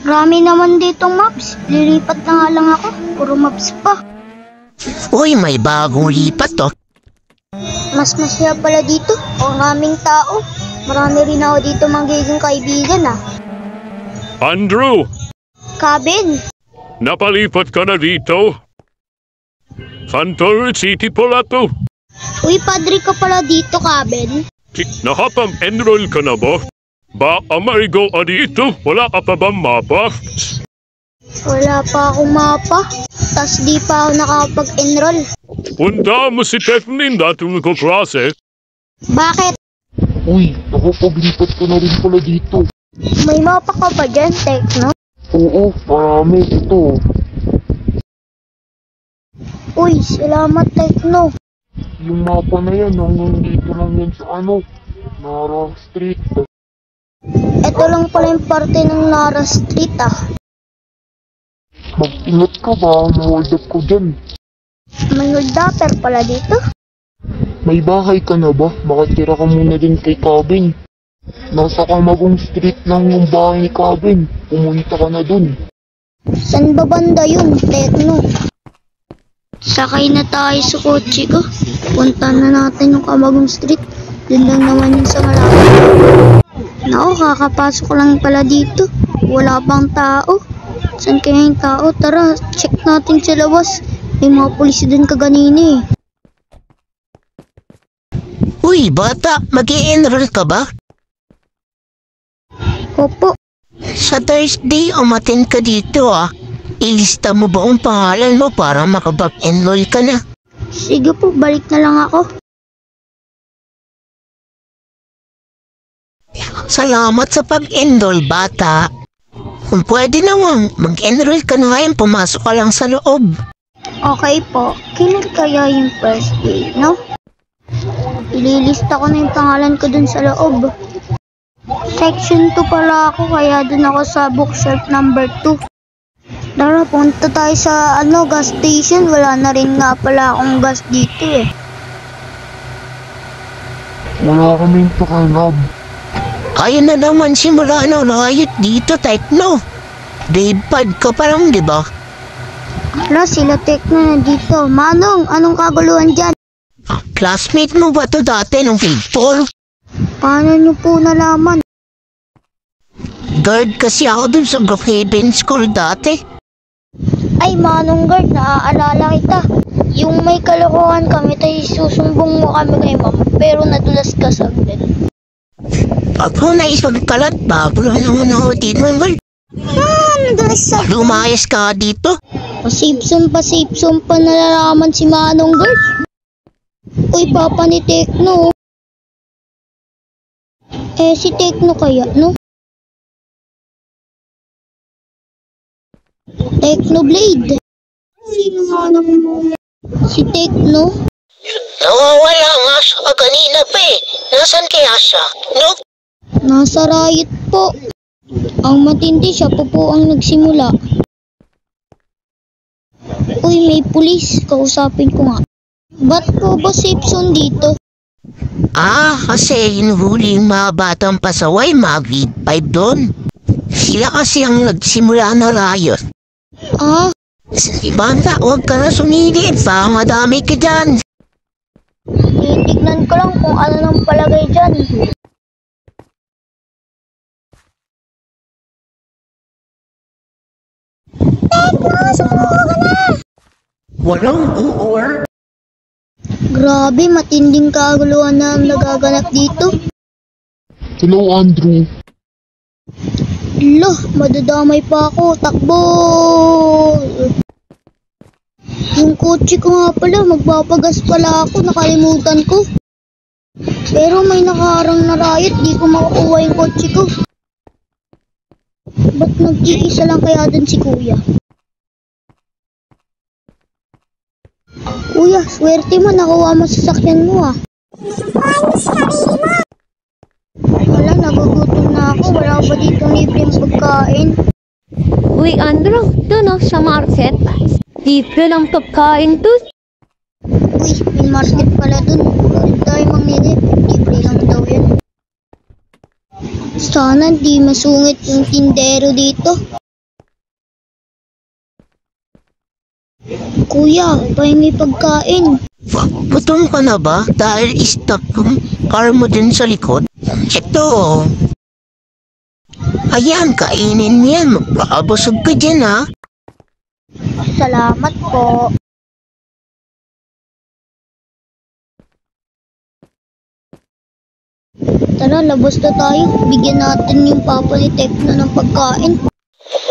Marami naman ditong maps. Lilipat na nga lang ako. Puro maps pa. Uy, may bagong lipat to. Mas masaya pala dito. Ang aming tao. Marami rin ako dito magiging kaibigan Andrew! Kabin! Napalipat ka na dito? Santor City pala to. Uy, padre ka pala dito, Kabin. Nakapag-enroll ka na ba? Ba, amarigo ka dito? Wala ka pa bang mapa? Wala pa akong mapa. Tas di pa ako nakapag-enroll. Punta mo si Tefnin dating ko klase. Bakit? Uy, nakapaglipat ka na rin pala dito. May mapa ka ba dyan, Tekno? Oo, marami ito. Uy, salamat, Tekno. Yung mapa na yan, hanggang dito lang yan sa Nara Street. Ito lang pala yung parte ng Nara Street Mag-ingat ka ba, ma-hold up ko dyan. May holdapper pala dito? May bahay ka na ba? Makatira ka muna din kay Kabin. Nasa Camagong Street lang yung bahay ni Kabin. Pumunta ka na dun. San ba banda yun, Tekno? Sakay na tayo sa kotse ko. Punta na natin yung Camagong Street. Dun lang naman yung sa malapit. Naku, kakapasok lang pala dito. Wala pang tao. San kaya yung tao? Tara, check natin sa labas. May mga pulis dun kaganina Uy, bata, mag-i-enroll ka ba? Opo. Sa Thursday, umatin ka dito Ilista mo ba ang pangalan mo para makapag-enroll ka na? Sige po, balik na lang ako. Salamat sa pag-enroll, bata. Kung pwede naman, mag-enroll ka na ngayon, pumasok ka lang sa loob. Okay po, kailan kaya yung first day, no? Ililista ko na yung pangalan ko dun sa loob. Section 2 pala ako, kaya dun ako sa bookshelf number 2. Tara, punta tayo sa gas station. Wala na rin nga pala akong gas dito Wala kaming pakialam. Kaya na naman simula riot dito, Tekno. Grade 5 ka pa lang, di ba? Ala, sila Tekno na dito. Manong, anong kaguluhan dyan? Classmate mo ba to dati nung grade 4? Paano nyo po nalaman? Guard kasi ako dun sa Brookhaven School dati. Ay, Manong Guard, naaalala kita. Yung may kalokohan kami, tayo susumbong mo kami kay ma'am, pero nadulas ka saglit. Ako na isagkalat, bago lang naman ako dito, Guard. Nadulas sa... Lumayas ka dito. Pasipson pa nalalaman si Manong Guard. Uy, papa ni Tekno. Si Tekno kaya, no? Tekno Blade. Sino nga naman mo? Si Tekno. Nawawala nga siya kanina pa Nasaan kaya siya? No? Nasa riot po. Ang matindi siya po ang nagsimula. Uy, may pulis. Kausapin ko nga. Ba't po ba safe zone dito? Kasi hinuhuli yung mga batang pasaway, mga grade 5 doon. Sila kasi ang nagsimula na riot. Banda, huwag ka na sumili. Baka madami ka dyan. Titignan ko lang kung ano nang palagay dyan. Tekno, sumuko ka na! Walang uor. Grabe, matinding kaguluhan na nagaganap dito. Hello, Andrew. Loh, madadamay pa ako. Takbo! Yung kotse ko nga pala, magpapagas pala ako. Nakalimutan ko. Pero may nakaharang na riot, di ko makukuha yung kotse ko. Ba't nag-iisa lang kaya dun si Kuya? Kuya, swerte mo, nakuha mo sa sasakyan mo Wala, nagugutom na ako. Wala ba dito libreng pagkain? Uy, Andrew, doon sa market. Libre ng pagkain to. Uy, may market pala dun. Doon tayo mamili. Libre lang daw yan. Sana di masungit yung tindero dito. Kuya, pahingi pagkain. Gutom ka na ba? Dahil stop yung car mo din sa likod. Ito. Ayan, kainin mo yan. Magpakabusog ka dyan, ha? Salamat po. Tara, labas na tayo. Bigyan natin yung papa ni Tekno ng pagkain.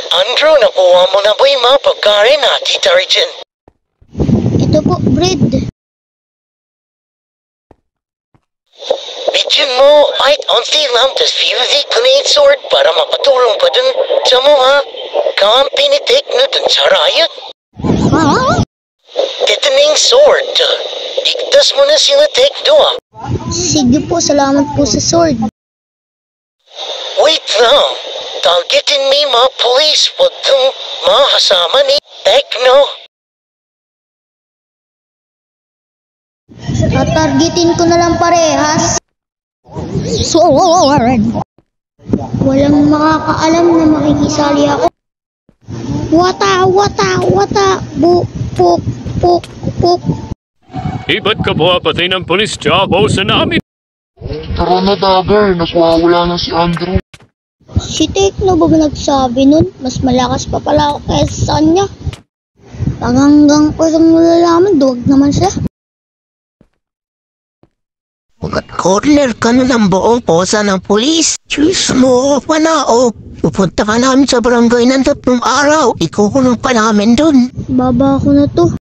Andrew, nakuha mo na ba yung mga pagkain, ha, Tita Regine? Ito po, bread. Bigyan mo kahit onti lang, tas fuse grenade sword para makatulong pa dun sa mga kampi ni Tekno dun sa riot. Detonating sword. Igtas mo na sila, Tekno, ha? Sige po, salamat po sa sword. Wait lang. Targetin mo yung mga police. Huwag kang makasama ni Tekno. Tatargetin ko na lang parehas. Sword! Walang makakaalam na makikisali ako. Wata, wata, wata. Buk, puk, puk, puk. Ba't ka buwapatay ng polis tsaka sa namin? Tara na, Dagger. Naswawala na si Andrew. Si Tekno ba nagsabi nun? Mas malakas pa pala ako kaysa sa kanya. Pag hanggang ko lang malalaman, duwag naman siya. Pagkat corner ka na ng buong posa ng polis. Diyos mo, panao. Pupunta ka namin sa barangay ng 3 araw. Ikukulong pa namin dun. Baba ko na to.